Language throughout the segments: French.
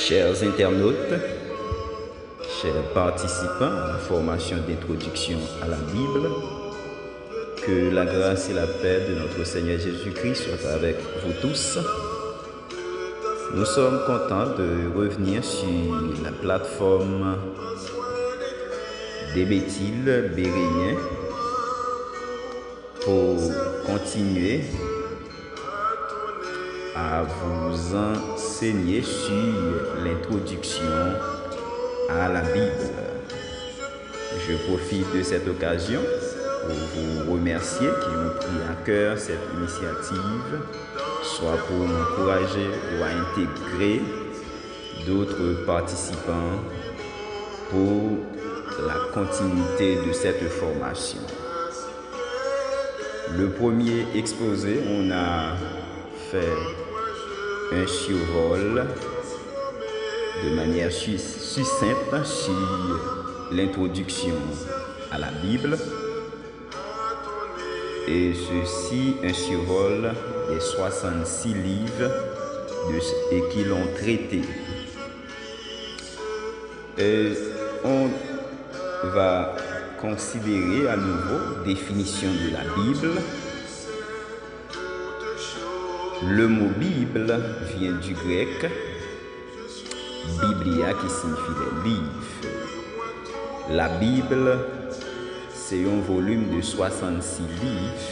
Chers internautes, chers participants à la formation d'introduction à la Bible, que la grâce et la paix de notre Seigneur Jésus-Christ soient avec vous tous. Nous sommes contents de revenir sur la plateforme des Béthil Bérénien pour continuer à vous enseigner sur l'introduction à la Bible. Je profite de cette occasion pour vous remercier qui ont pris à cœur cette initiative, soit pour m'encourager ou à intégrer d'autres participants pour la continuité de cette formation. Le premier exposé, on a fait un survol de manière succincte sur l'introduction à la Bible, et ceci un survol des 66 livres et qui l'ont traité. Et on va considérer à nouveau définition de la Bible. Le mot Bible vient du grec Biblia qui signifie les livres. La Bible, c'est un volume de 66 livres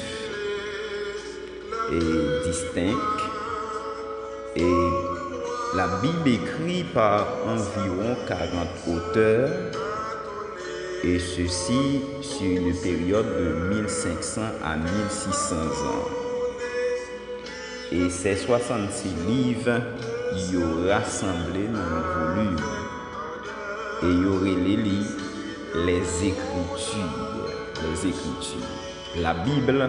et distincts. Et la Bible écrite par environ 40 auteurs, et ceci sur une période de 1500 à 1600 ans. Et ces 66 livres, ils sont rassemblés dans un volume. Et il y aurait les Écritures. La Bible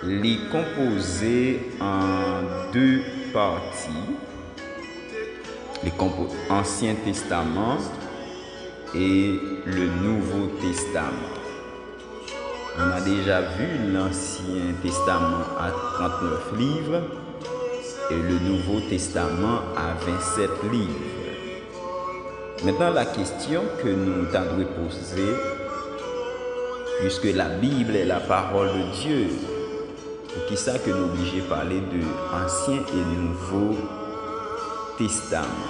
est composée en deux parties. L'Ancien Testament et le Nouveau Testament. On a déjà vu l'Ancien Testament à 39 livres et le Nouveau Testament à 27 livres. Maintenant, la question que nous devons poser, puisque la Bible est la parole de Dieu, pour qui ça que nous obligés de parler de Ancien et Nouveau Testament.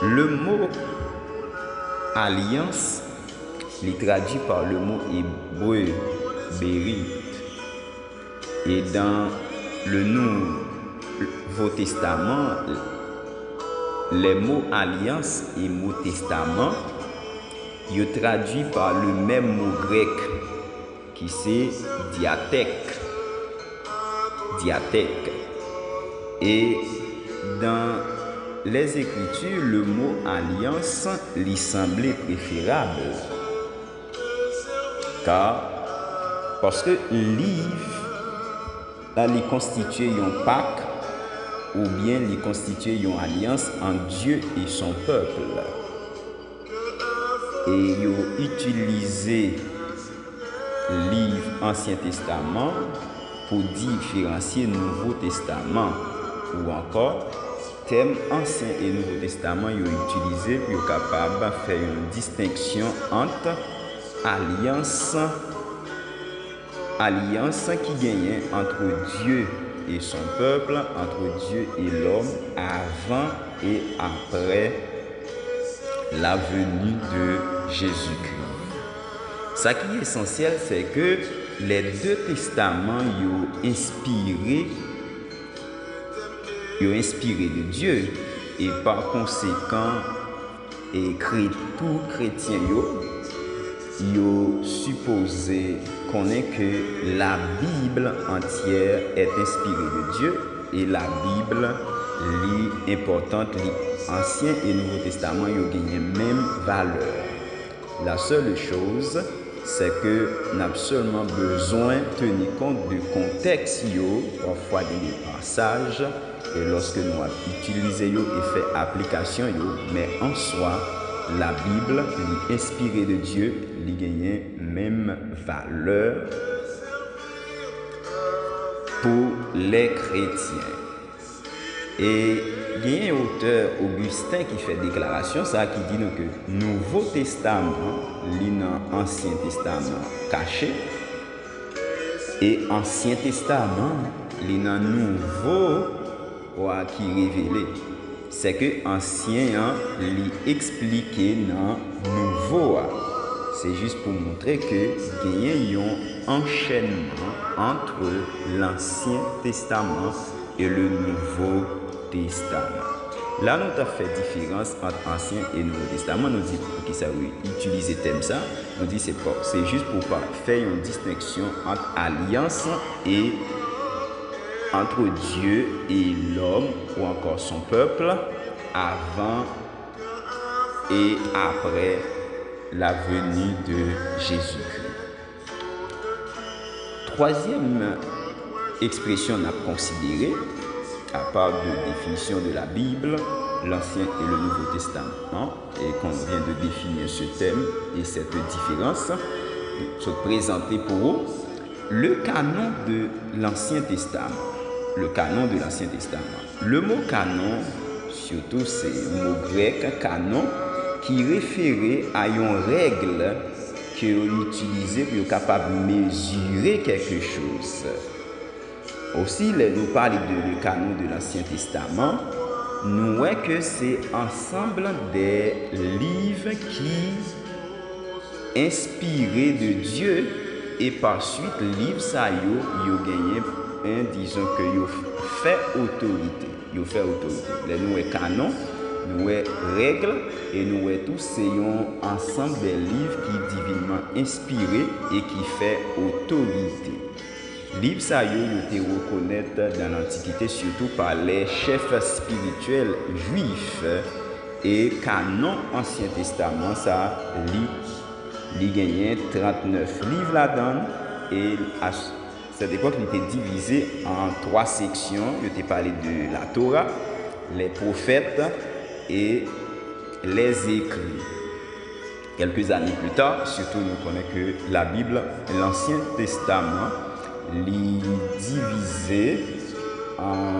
Le mot alliance est traduit par le mot hébreu bérit. Et dans le Nouveau Testament, les mots alliance et mot testament, ils sont traduits par le même mot grec qui c'est diathèque. Et dans les Écritures, le mot alliance lui semblait préférable. Parce que livre, il constitue un pacte ou bien il constitue une alliance entre Dieu et son peuple. Et il a utilisé le livre Ancien Testament pour différencier Nouveau Testament, ou encore thème Ancien et Nouveau Testament, il a utilisé pour être capable de faire une distinction entre alliance qui gagnait entre Dieu et son peuple, entre Dieu et l'homme, avant et après la venue de Jésus-Christ. Ce qui est essentiel, c'est que les deux testaments ont inspiré de Dieu, et par conséquent, tout chrétien yo supposé connaître que la Bible entière est inspirée de Dieu, et la Bible est importante, l'Ancien et Nouveau Testament yo gagnent même valeur. La seule chose, c'est que nous avons seulement besoin de tenir compte du contexte, parfois des passages, et lorsque nous utilisons et fait application, mais en soi, la Bible, inspirée de Dieu, lui gagne même valeur pour les chrétiens. Et il y a un auteur Augustin qui fait déclaration ça qui dit nous que Nouveau Testament lit dans Ancien Testament caché et Ancien Testament lit dans Nouveau qui révélé. C'est que Ancien lit expliqué dans Nouveau. C'est juste pour montrer que il y a un enchaînement entre l'Ancien Testament et le Nouveau Testament. Là, nous avons fait différence entre Ancien et Nouveau Testament. Nous disons pour qui ça oui, utiliser thème ça. Nous disons c'est juste pour pas faire une distinction entre alliance et entre Dieu et l'homme ou encore son peuple avant et après la venue de Jésus-Christ. Troisième expression à considérer, à part de définition de la Bible, l'Ancien et le Nouveau Testament, et qu'on vient de définir ce thème et cette différence, se présenter pour vous le canon de l'Ancien Testament. Le canon de l'Ancien Testament. Le mot canon, surtout c'est le mot grec canon, qui référait à une règle qu'on utilisait pour être capable de mesurer quelque chose. Aussi, nous parlons de canon de l'Ancien Testament, nous voyons que c'est ensemble des livres qui inspirés de Dieu et par suite livre ça yo gagné disons que yo fait autorité. Nous est canon, nous est règle et nous est tous c'est un ensemble des livres qui divinement inspirés et qui fait autorité. Livre ça yo été reconnaître dans l'Antiquité surtout par les chefs spirituels juifs et canon Ancien Testament ça li gagné 39 livres là-dedans et à cette époque il était divisé en 3 sections. Il était parlé de la Torah, les prophètes et les écrits. Quelques années plus tard, surtout nous connaissons que la Bible, l'Ancien Testament, est divisé en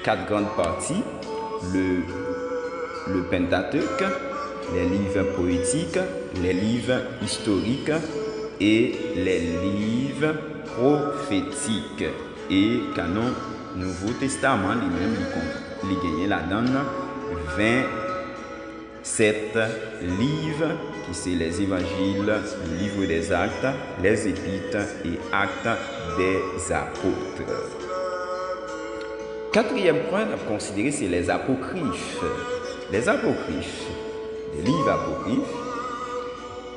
4 grandes parties. Le Pentateuque, les livres poétiques, les livres historiques et les livres prophétiques. Et canon Nouveau Testament lui-même il gagne là-dedans 27 livres qui sont les évangiles, le livre des actes, les épîtres et actes des apôtres. Quatrième point à considérer, c'est les apocryphes. Les apocryphes, les livres apocryphes,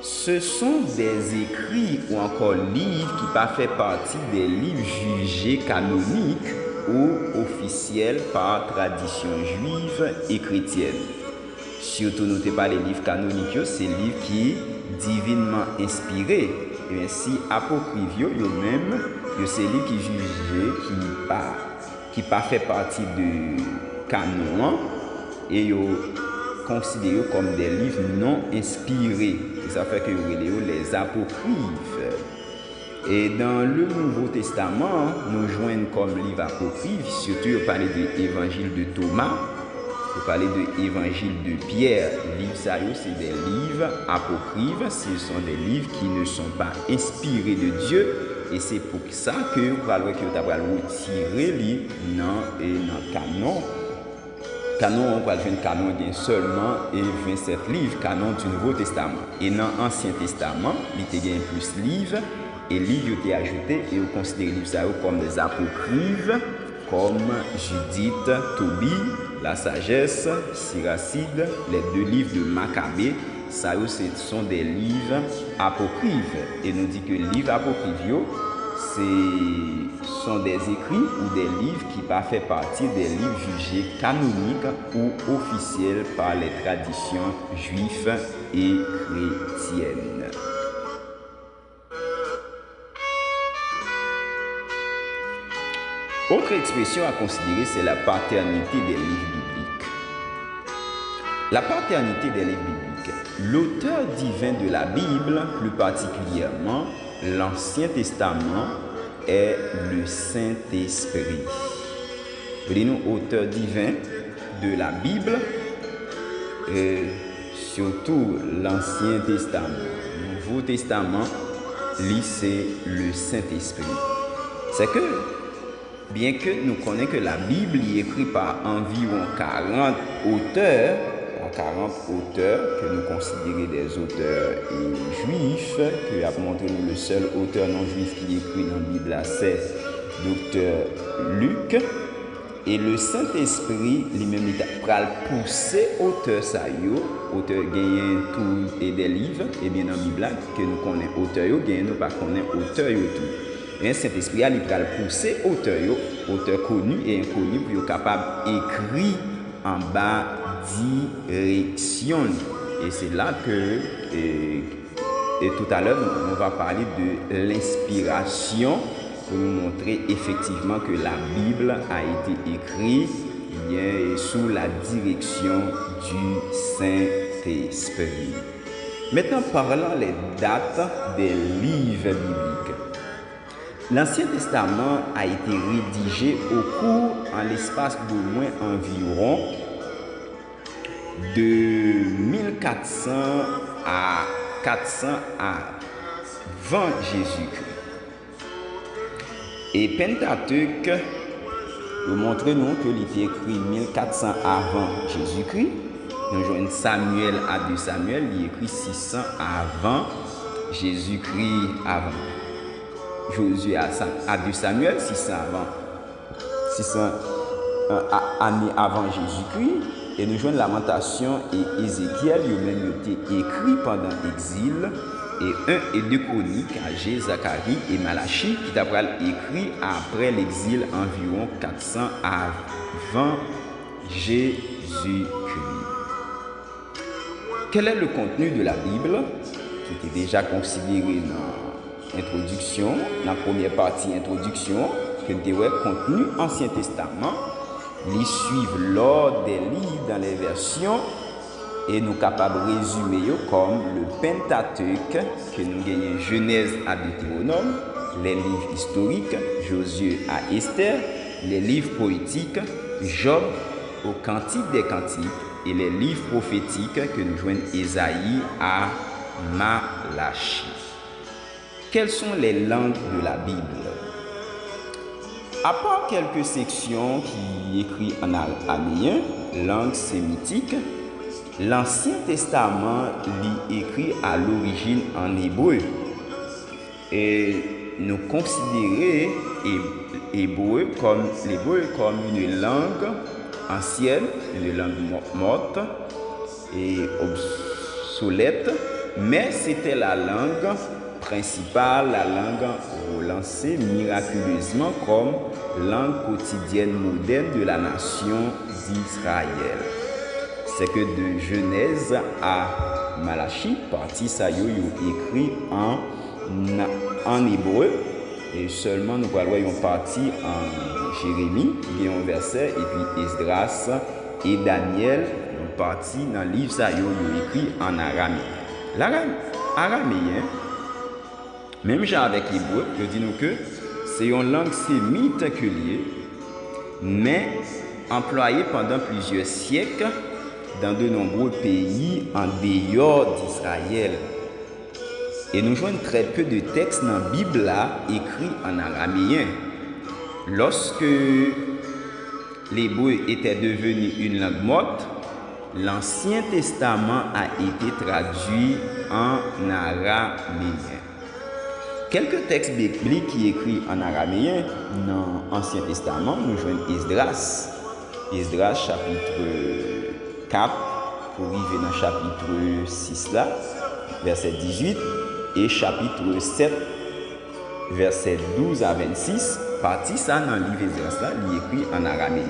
ce sont des écrits ou encore livres qui ne font pas partie des livres jugés canoniques ou officiels par tradition juive et chrétienne. Surtout, notez pas les livres canoniques, c'est les livres qui sont divinement inspirés. Et bien, si apocryphes, eux-mêmes, c'est les livres qui jugés, qui pas fait partie du canon et considérés comme des livres non inspirés. Et ça fait que les apocryphes. Et dans le Nouveau Testament, nous joignons comme livre apocryphe, surtout on parle de l'évangile de Thomas, on parle de l'évangile de Pierre. Les livres ça, c'est des livres apocryphes, ce sont des livres qui ne sont pas inspirés de Dieu. Et c'est pour ça que vous allez retirer les livres dans le canon. Canon, on va jouer un canon seulement et 27 livres, canon du Nouveau Testament. Et dans l'Ancien Testament, il y a plus de livres. Et les livres ont été ajoutés et on considère les livres comme des apocryphes, comme Judith, Tobie, la sagesse, Siracide, les 2 livres de Maccabée. Ça, ce sont des livres apocryphes. Et nous dit que les livres apocryphes, sont des écrits ou des livres qui ne font pas partie des livres jugés canoniques ou officiels par les traditions juives et chrétiennes. Autre expression à considérer, c'est la paternité des livres bibliques. La paternité des livres bibliques. L'auteur divin de la Bible, plus particulièrement l'Ancien Testament, est le Saint-Esprit. nous auteur divin de la Bible, surtout l'Ancien Testament. Le Nouveau Testament, c'est le Saint-Esprit. C'est que, bien que nous connaissons que la Bible est écrite par environ 40 auteurs que nous considérons des auteurs juifs, que a montré nous le seul auteur non juif qui écrit dans la Bible, c'est Docteur Luc. Et le Saint-Esprit lui-même il a poussé auteur ça auteur gagne tout et des livres et bien dans la Bible que nous connaissons auteur gagne nous pas connaissons auteur tout. Et Saint-Esprit il a poussé auteur connu et inconnu pour être capable d'écrire en bas direction. Et c'est là que et tout à l'heure on va parler de l'inspiration pour nous montrer effectivement que la Bible a été écrite sous la direction du Saint-Esprit. Maintenant, parlons les dates des livres bibliques. L'Ancien Testament a été rédigé au cours, en l'espace d'au moins environ de 1400 à 400 avant Jésus-Christ. Et Pentateuque nous montre nous que il était écrit 1400 avant Jésus-Christ. Nous joignons Samuel à 2 Samuel, il est écrit 600 avant Jésus-Christ avant. Josué à 2 Samuel, 600 années avant Jésus-Christ. Et nous joignons Lamentation et Ézéchiel, ils ont même été écrits pendant l'exil. Et 1 et 2 Chroniques, Agé, Zacharie et Malachie, qui d'après écrit après l'exil environ 400 avant Jésus-Christ. Quel est le contenu de la Bible qui était déjà considéré dans l'introduction, dans la première partie introduction, que nous avons contenu Ancien Testament, les suivent l'ordre des livres dans les versions et nous sommes capables de résumer comme le Pentateuque, que nous gagnons Genèse à Deutéronome, les livres historiques, Josué à Esther, les livres poétiques, Job au Cantique des Cantiques et les livres prophétiques que nous joignons Ésaïe à Malachie. Quelles sont les langues de la Bible? À part quelques sections qui écrivent en araméen, langue sémitique, l'Ancien Testament lit écrit à l'origine en hébreu. Et nous considérons l'hébreu comme une langue ancienne, une langue morte et obsolète, mais c'était la langue principale, la langue relancée miraculeusement comme langue quotidienne moderne de la nation d'Israël. C'est que de Genèse à Malachie, partie ça écrit en hébreu, et seulement nous voyons une partie en Jérémie, il y a un verset, et puis Esdras et Daniel, une partie dans le livre ça écrit en araméen. L'araméen, même genre avec l'hébreu, je dis nous que c'est une langue sémite que liée, mais employée pendant plusieurs siècles dans de nombreux pays en dehors d'Israël. Et nous jouons très peu de textes dans la Bible là, écrits en araméen. Lorsque l'hébreu était devenu une langue morte, l'Ancien Testament a été traduit en araméen. Quelques textes bibliques qui écrits en araméen dans l'Ancien Testament, nous jouons Esdras. Esdras chapitre 4, pour arriver dans chapitre 6 là, verset 18, et chapitre 7, verset 12 à 26, partie ça dans le livre Esdras là, il est écrit en araméen.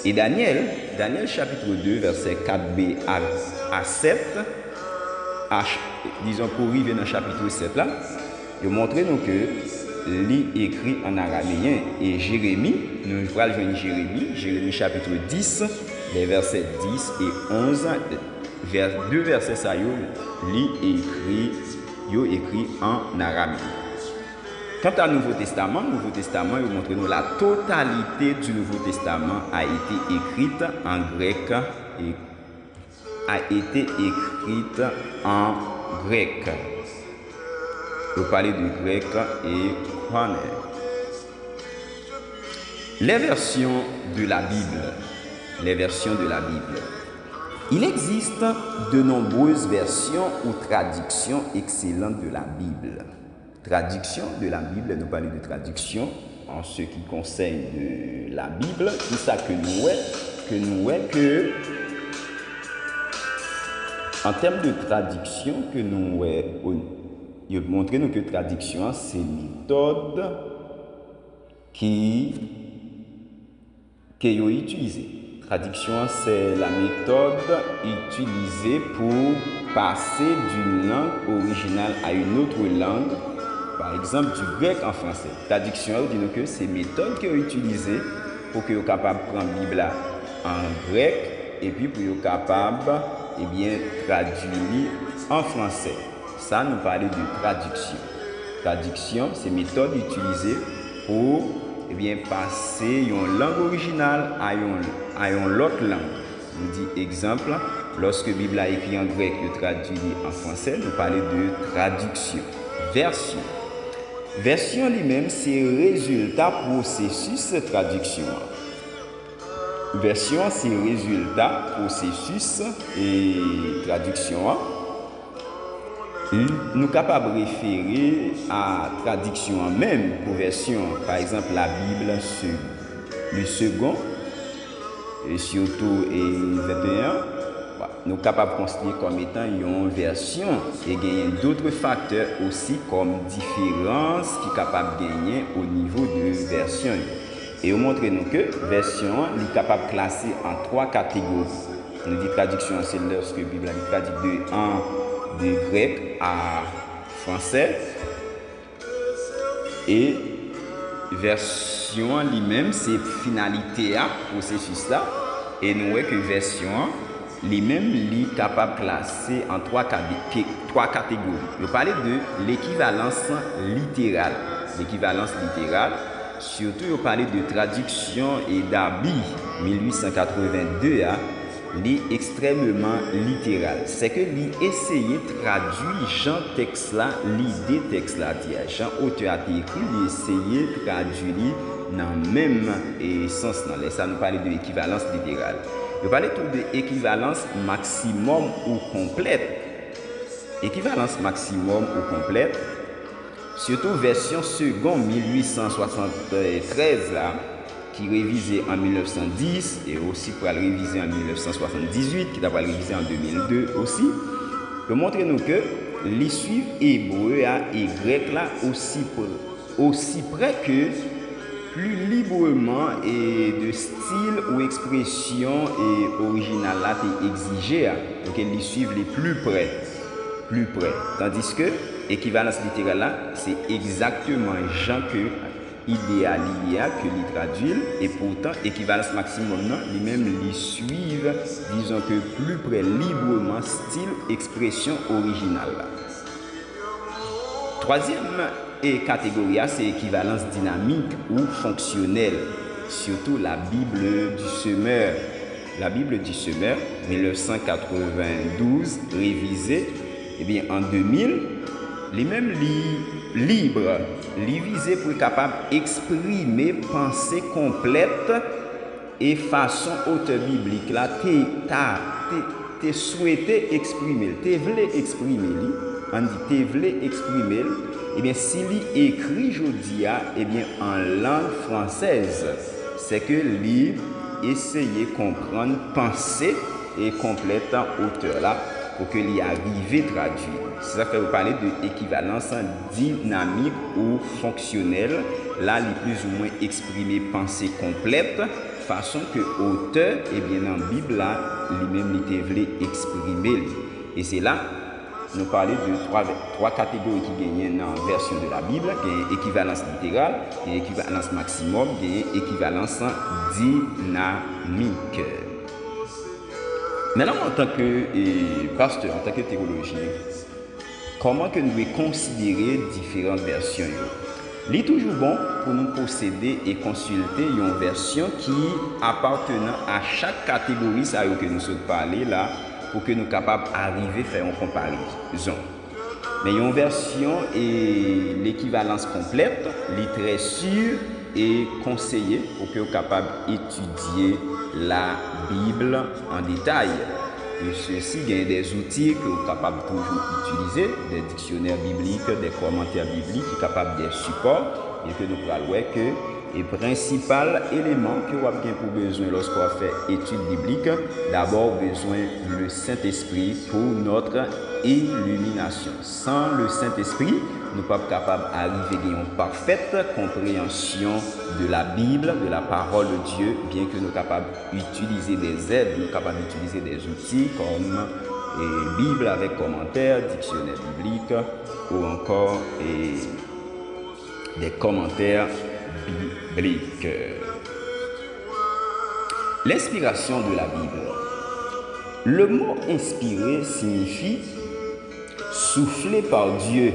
Et Daniel chapitre 2, verset 4b à 7, disons pour arriver dans chapitre 7 là, il montre nous que il écrit en araméen. Et Jérémie, nous allons jouer Jérémie chapitre 10, les versets 10 et 11, deux versets ça écrit en araméen. Quant à Nouveau Testament, il montre nous la totalité du Nouveau Testament a été écrite en grec et a été écrite en grec. Je parler du grec et koine. Les versions de la Bible. Il existe de nombreuses versions ou traductions excellentes de la Bible. Traduction de la Bible, nous parlons de traduction en ce qui concerne de la Bible. C'est ça que nous en termes de traduction que nous il montre nous que traduction c'est une méthode qui est utilisée. Traduction c'est la méthode utilisée pour passer d'une langue originale à une autre langue. Par exemple, du grec en français. Traduction, dit nous que c'est méthode qui est utilisée pour que vous soyez capable de prendre la Bible en grec et puis pour que vous soyez capable de traduire en français. Ça, nous parlons de traduction. Traduction, c'est méthode utilisée pour passer d'une langue originale à une autre langue. Nous dit exemple, lorsque la Bible a écrit en grec et traduit en français, nous parlons de traduction. Version lui-même, c'est résultat processus de traduction. Version, c'est résultat processus et traduction. Nous sommes capables de référer à la traduction même pour version. Par exemple, la Bible, le second, et surtout et 21. Nous sommes capables de considérer comme étant une version et gagner d'autres facteurs aussi comme différence qui est capable de gagner au niveau de version. Et vous montrez nous que version est capable de classer en 3 catégories. Nous dit traduction, c'est lorsque la Bible est traduite de grec à français. Et version lui-même, c'est finalité à processus là. Et nous voyons que version lui-même est capable de classer en 3 catégories. Je parlais de l'équivalence littérale. L'équivalence littérale, surtout je parlais de traduction et d'Abi 1882, est extrêmement littéral. C'est que l'essayer de traduire Jean texte là, l'idée texte là, Jean auteur a écrit, l'essayer de traduire dans le même sens. Ça nous parle de l'équivalence littérale. Je parlais tout de équivalence maximum ou complète. Équivalence maximum ou complète, surtout version seconde 1873 là, qui révisée en 1910 et aussi pour la réviser en 1978, qui d'avoir révisé en 2002 aussi, peut montrer nous que les suivent hébreu et grec là aussi près que plus librement et de style ou expression et original là est exigé, donc ils suivent les plus près, tandis que équivalence littérale là c'est exactement Jean que idéal que les traduisent et pourtant équivalence maximum non lui-même les suivent disons que plus près librement style expression originale là. Troisième catégorie c'est équivalence dynamique ou fonctionnelle, surtout la Bible du semeur. La Bible du semeur 1992 révisée en 2000, les mêmes libre, les visés pour être capable d'exprimer pensée complète et façon auteur biblique là t'es souhaité exprimer, t'es voulu exprimer, on dit t'es voulu exprimer, s'il écrit jodia en langue française, c'est que lui essayer comprendre pensée et complète auteur là pour que l'y arrive traduire. C'est ça que vous parlez de équivalence dynamique ou fonctionnelle. Là, il plus ou moins exprimer pensée complète, façon que auteur, dans la Bible, là, lui-même, il voulu exprimer. Et c'est là, nous parlons de trois catégories qui gagnent dans la version de la Bible, qui est équivalence littérale, qui est équivalence maximum, qui est équivalence dynamique. Maintenant, en tant que pasteur, en tant que théologien, comment que nous devons considérer différentes versions? Il est toujours bon pour nous posséder et consulter une version qui appartenant à chaque catégorie ça que nous sommes parlé là pour que nous soyons capables d'arriver à faire une comparaison. Mais une version est l'équivalence complète, est très sûre et conseillée pour que nous soyons capables d'étudier la Bible en détail. Et ceci, il y a des outils que vous êtes capable toujours utiliser, des dictionnaires bibliques, des commentaires bibliques, qui sont capables des supports, et que nous pourrons voir que le principal élément que vous avez pour besoin lorsqu'on fait étude biblique, d'abord besoin le Saint-Esprit pour notre illumination. Sans le Saint-Esprit, nous ne sommes pas capables d'arriver à une parfaite compréhension de la Bible, de la parole de Dieu, bien que nous soyons capables d'utiliser des aides, nous sommes capables d'utiliser des outils comme Bible avec commentaires, dictionnaire biblique ou encore des commentaires bibliques. L'inspiration de la Bible. Le mot inspiré signifie soufflé par Dieu.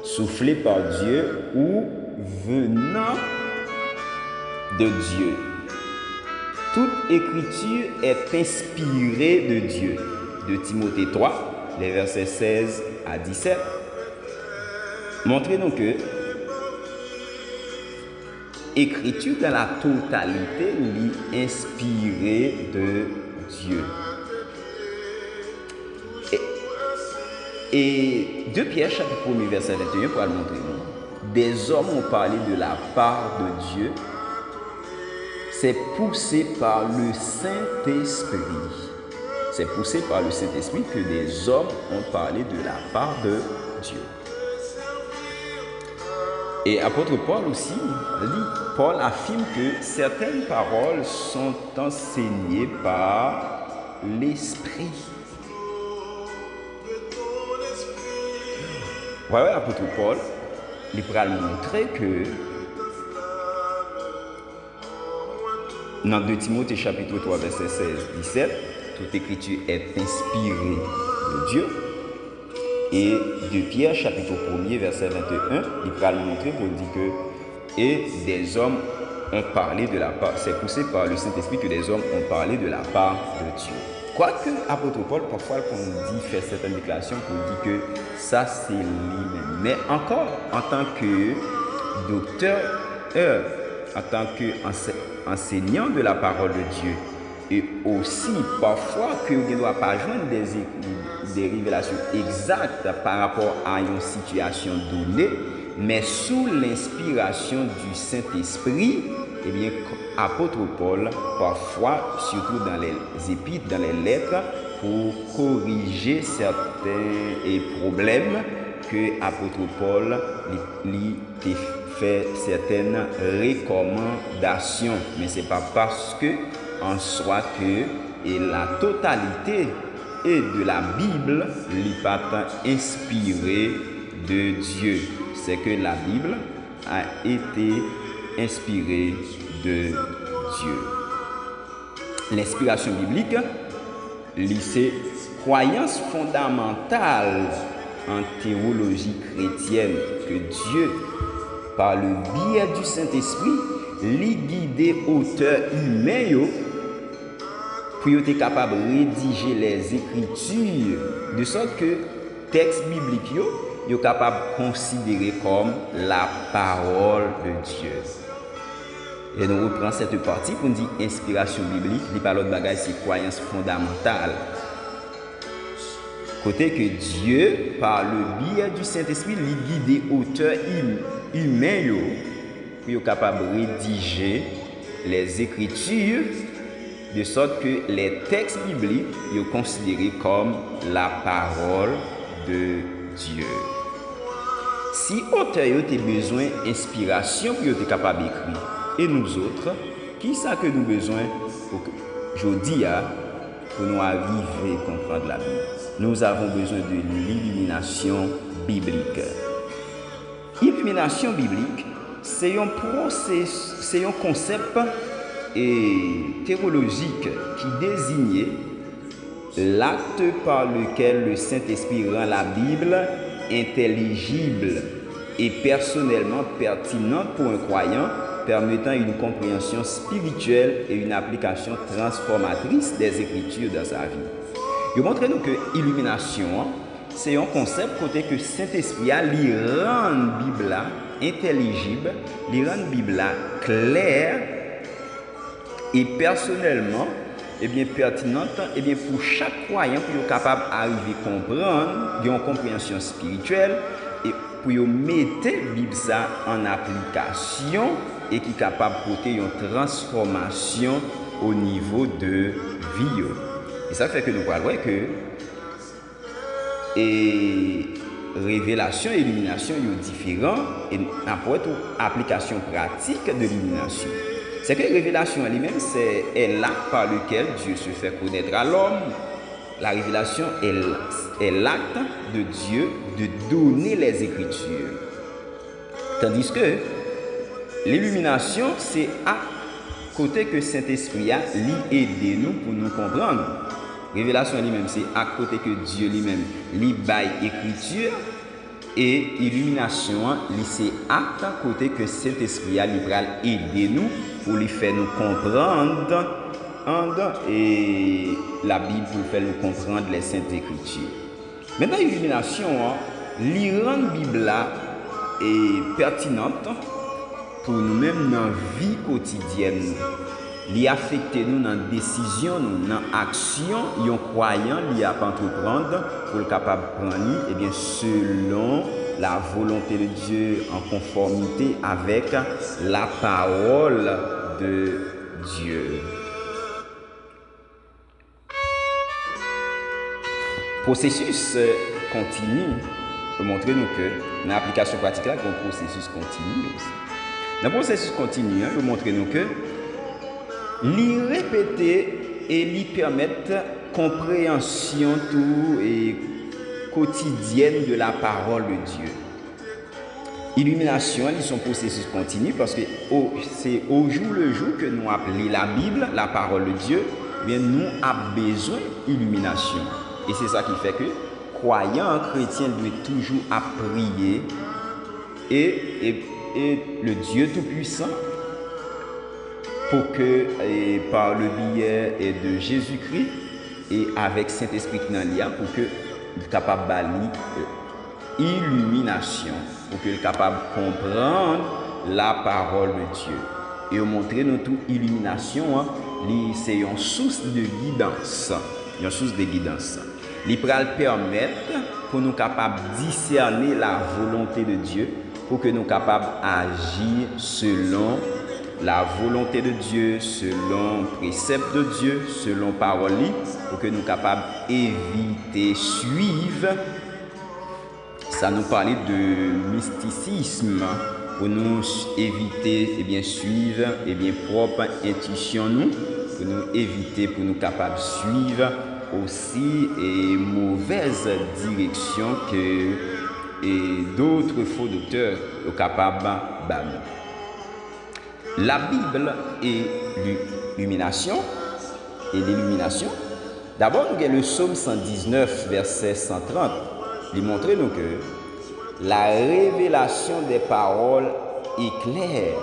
Soufflé par Dieu ou venant de Dieu. Toute écriture est inspirée de Dieu. De Timothée 3, les versets 16 à 17. Montrez-nous que écriture dans la totalité est inspirée de Dieu. Et 2 Pierre chapitre 1 verset 21 pour le montrer nous. Des hommes ont parlé de la part de Dieu. C'est poussé par le Saint-Esprit. C'est poussé par le Saint-Esprit que des hommes ont parlé de la part de Dieu. Et apôtre Paul aussi, Paul affirme que certaines paroles sont enseignées par l'Esprit. Voilà l'apôtre Paul, il pourra montrer que dans 2 Timothée chapitre 3 verset 16-17, toute écriture est inspirée de Dieu. Et 2 Pierre chapitre 1 verset 21, il pourra montrer pour dire que et des hommes ont parlé de la part, c'est poussé par le Saint-Esprit que des hommes ont parlé de la part de Dieu. Quoique apôtre Paul, parfois qu'on dit faire certaines déclarations pour dire que ça c'est lui-même. Mais encore en tant que docteur, en tant qu'enseignant de la parole de Dieu, et aussi parfois que vous ne doit pas joindre des révélations exactes par rapport à une situation donnée, mais sous l'inspiration du Saint-Esprit, eh bien, apôtre Paul, parfois, surtout dans les épîtres, dans les lettres, pour corriger certains problèmes que apôtre Paul lui fait certaines recommandations. Mais ce n'est pas parce que en soi que et la totalité et de la Bible n'est pas inspirée de Dieu. C'est que la Bible a été inspirée de Dieu. L'inspiration biblique, c'est croyance fondamentale en théologie chrétienne que Dieu, par le biais du Saint-Esprit, lui guide auteur humain pour être capable de rédiger les écritures de sorte que texte biblique est capable de considérer comme la parole de Dieu. Et nous reprenons cette partie pour dire inspiration biblique, les paroles de bagage c'est croyance fondamentale. Côté que Dieu, par le biais du Saint-Esprit, lui guide auteur humain pour être capable de rédiger les écritures de sorte que les textes bibliques sont considérés comme la parole de Dieu. Si auteur a besoin d'inspiration pour être capable d'écrire, et nous autres, qui ça que nous avons besoin pour aujourd'hui pour nous arriver à comprendre la Bible? Nous avons besoin de l'illumination biblique. Illumination biblique, c'est un processus, c'est un concept théologique qui désigne l'acte par lequel le Saint-Esprit rend la Bible intelligible et personnellement pertinente pour un croyant, permettant une compréhension spirituelle et une application transformatrice des Écritures dans sa vie. Je montre nous que illumination, c'est un concept côté que Saint-Esprit a li rend Bible intelligible, li rend Bible claire et personnellement pertinente pour chaque croyant pour être capable d'arriver à comprendre, une compréhension spirituelle et pour mettre la Bible en application et qui est capable de porter une transformation au niveau de vie. Et ça fait que nous voyons que révélation et illumination sont différents et n'importe application pratique de l'illumination. C'est que révélation elle-même, c'est l'acte par lequel Dieu se fait connaître à l'homme. La révélation est l'acte de Dieu de donner les Écritures. Tandis que l'illumination, c'est à côté que Saint-Esprit a aidé nous pour nous comprendre. Révélation lui-même, c'est à côté que Dieu lui-même lui baille écriture. Et illumination, c'est à côté que Saint-Esprit a aidé nous pour lui faire nous comprendre et la Bible pour faire nous comprendre les Saintes Écritures. Maintenant, l'illumination, lui rend la Bible est pertinente pour nous-mêmes dans la vie quotidienne. Li affecte nous dans la décision, dans l'action, yon croyant li a entreprendre pour être capable de prendre selon la volonté de Dieu en conformité avec la parole de Dieu. Processus continu peut montrer nous que dans l'application pratique là, il y a un processus continu aussi. Dans le processus continu, il peut montrer nous que l'y répéter et l'y permettre compréhension tout et quotidienne de la parole de Dieu. Illumination, ils sont processus continu parce que c'est au jour le jour que nous appelons la Bible, la parole de Dieu, bien nous avons besoin d'illumination. Et c'est ça qui fait que croyant chrétien doit toujours à prier et le Dieu Tout-Puissant pour que par le biais de Jésus-Christ et avec Saint-Esprit qui est là pour que soit capable de illumination, pour que soit capable de comprendre la parole de Dieu. Et montrer nous toute illumination, c'est une source de guidance. Une source de guidance. Il va permettre pour nous capables de discerner la volonté de Dieu, pour que nous capables d'agir selon la volonté de Dieu, selon le précepte de Dieu, selon la parole, pour que nous capables d'éviter, suivre. Ça nous parlait de mysticisme, pour nous éviter, suivre, propre intuition, pour nous éviter, pour nous capables de suivre aussi mauvaise direction que d'autres faux docteurs sont capables de banner. La Bible et l'illumination. D'abord, nous avons le psaume 119, verset 130. Il montre nous que la révélation des paroles est claire.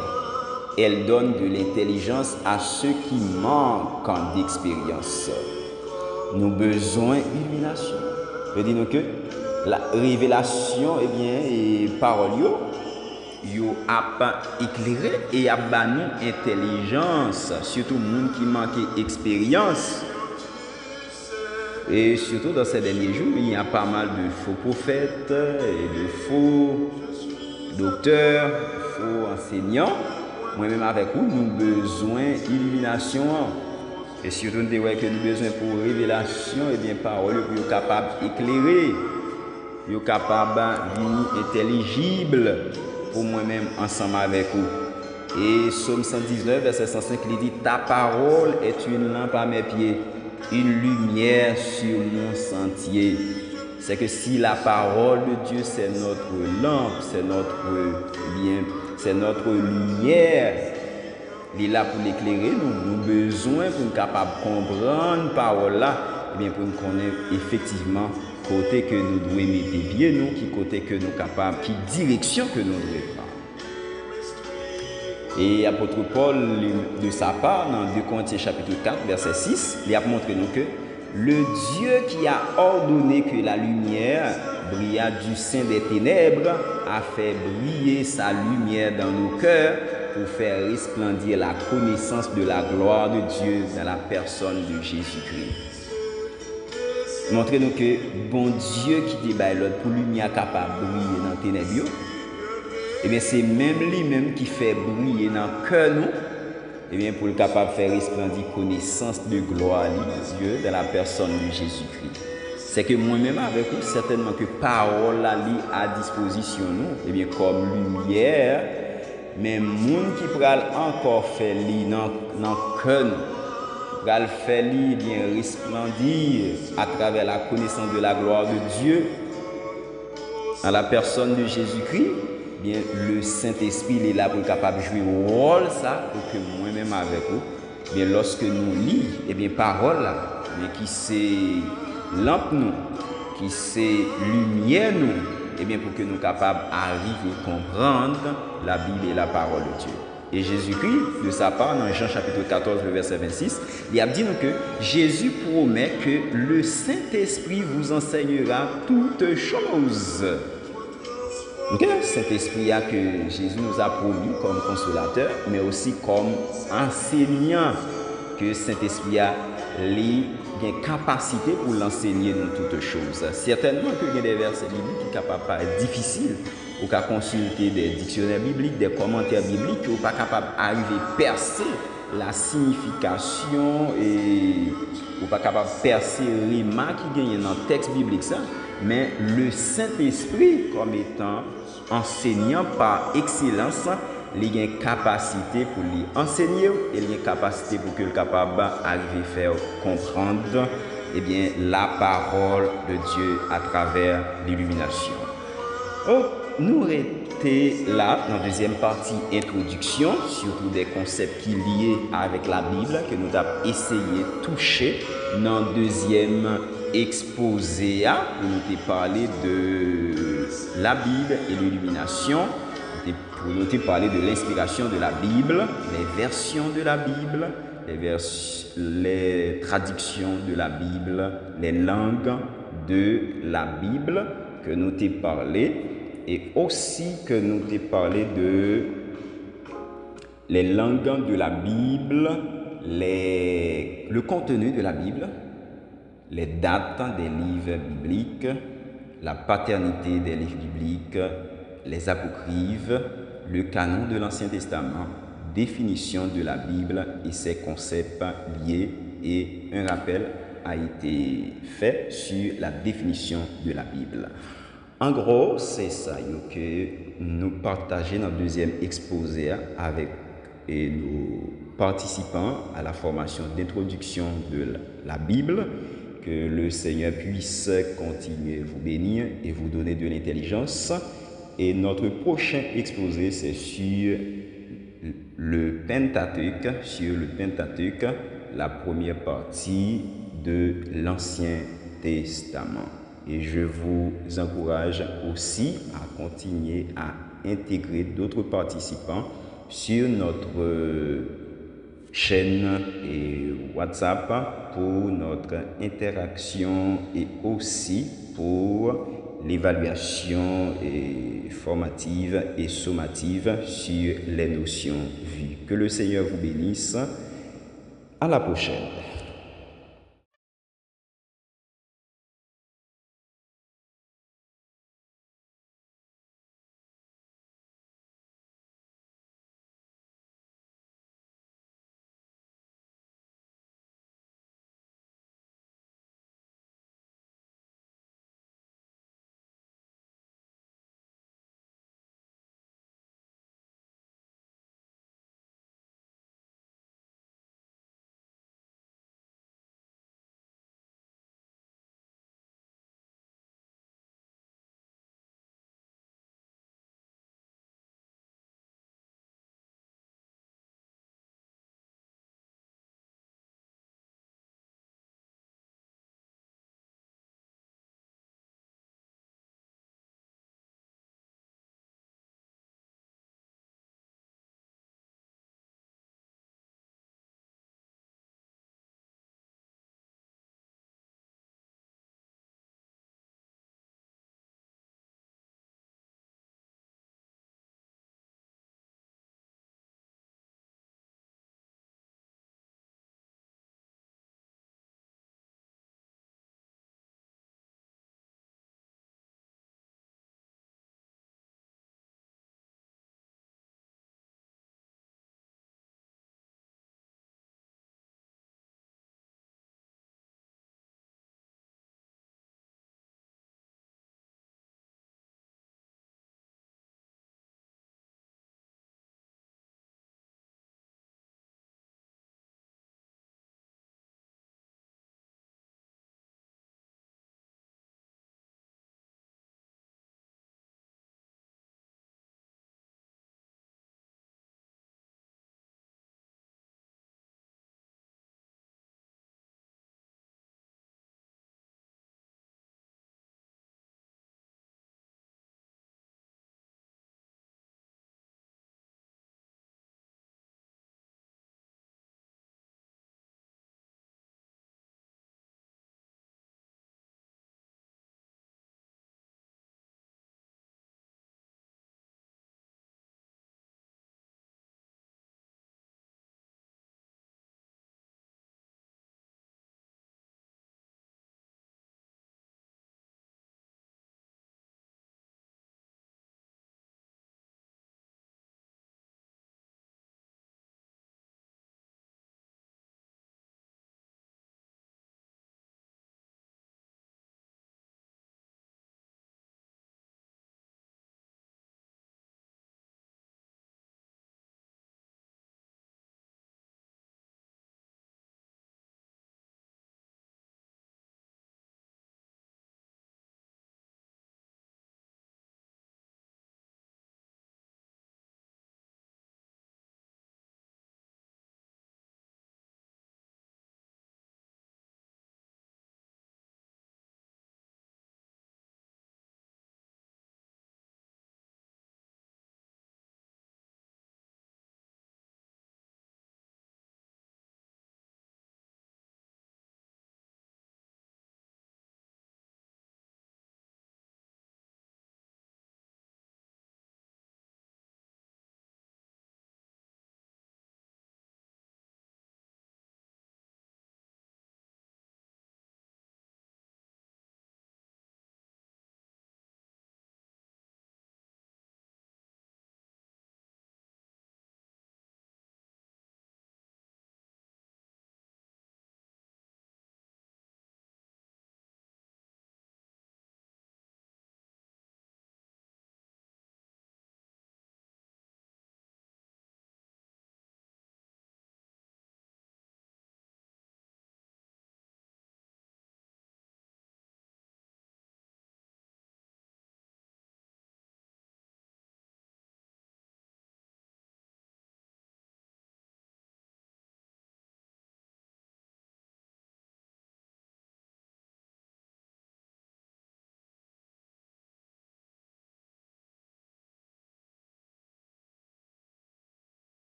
Elle donne de l'intelligence à ceux qui manquent d'expérience. Nous avons besoin d'illumination. Je dis nous que la révélation, et parole, yo a éclairé et a banni intelligence, surtout monde qui manque d'expérience. Et surtout dans ces derniers jours, il y a pas mal de faux prophètes et de faux docteurs, faux enseignants. Moi-même avec vous, nous avons besoin d'illumination. Et surtout, nous avons besoin pour révélation et parole pour être capable d'éclairer, pour être capable de venir intelligible pour moi-même ensemble avec vous. Et Psaume 119, verset 105, il dit: ta parole est une lampe à mes pieds, une lumière sur mon sentier. C'est que si la parole de Dieu, c'est notre lampe, c'est notre lumière, il est là pour l'éclairer. Nous avons besoin pour nous capables de comprendre la parole là, pour nous connaître effectivement côté que nous devons mettre pied nous, qui côté que nous capables, qui direction que nous devons prendre. Et apôtre Paul, de sa part, dans 2 Corinthiens chapitre 4, verset 6, il a montré nous que le Dieu qui a ordonné que la lumière brilla du sein des ténèbres a fait briller sa lumière dans nos cœurs pour faire resplendir la connaissance de la gloire de Dieu dans la personne de Jésus-Christ. Montrez-nous que bon Dieu qui débaille l'autre pour lumière capable de briller dans les ténèbres, et bien c'est même lui-même qui fait briller dans le cœur nous, et bien pour le capable de faire resplendir connaissance de gloire de Dieu dans la personne de Jésus-Christ. C'est que moi-même avec vous, certainement que parole là à disposition nous, et bien comme lumière, mais monde qui pral encore faire li dans cœur nous, pral faire li bien resplendir à travers la connaissance de la gloire de Dieu dans la personne de Jésus-Christ. Bien, le Saint-Esprit est là pour capable de jouer un rôle ça pour que moi-même avec vous, bien lorsque nous lisons et bien parole là, mais qui c'est lampe nous, qui c'est lumière nous, et bien pour que nous capables d'arriver à comprendre la Bible et la parole de Dieu. Et Jésus-Christ, de sa part, dans Jean chapitre 14, le verset 26, il a dit nous que Jésus promet que le Saint-Esprit vous enseignera toutes choses. Okay? Saint-Esprit que Jésus nous a promis comme consolateur, mais aussi comme enseignant, que Saint-Esprit a les capacités pour l'enseigner dans toutes choses. Certainement qu'il y a des versets bibliques qui sont capables de être difficiles, ou qu'à consulter des dictionnaires bibliques, des commentaires bibliques, ou pas capable d'arriver à percer la signification et ou pas capable de percer les remarques qui gagnent dans le texte biblique ça. Mais le Saint-Esprit, comme étant enseignant par excellence, il a une capacité pour lui enseigner et il a une capacité pour qu'il soit capable d'arriver à faire comprendre eh bien, la parole de Dieu à travers l'illumination. Donc, nous étions là dans la deuxième partie introduction, surtout des concepts qui sont liés avec la Bible, que nous avons essayé de toucher dans le deuxième exposé pour nous parler de la Bible et l'illumination, pour nous parler de l'inspiration de la Bible, les versions de la Bible, les traductions de la Bible, les langues de la Bible que nous t'ai parlé, et aussi que nous t'ai parlé de les langues de la Bible, le contenu de la Bible, les dates des livres bibliques, la paternité des livres bibliques, les apocryphes, le canon de l'Ancien Testament, définition de la Bible et ses concepts liés, et un rappel a été fait sur la définition de la Bible. En gros, c'est ça que nous partageons dans le deuxième exposé avec nos participants à la formation d'introduction de la Bible. Que le Seigneur puisse continuer à vous bénir et vous donner de l'intelligence. Et notre prochain exposé, c'est sur le Pentateuque, la première partie de l'Ancien Testament. Et je vous encourage aussi à continuer à intégrer d'autres participants sur notre chaîne et WhatsApp pour notre interaction et aussi pour l'évaluation formative et sommative sur les notions vues. Que le Seigneur vous bénisse. À la prochaine.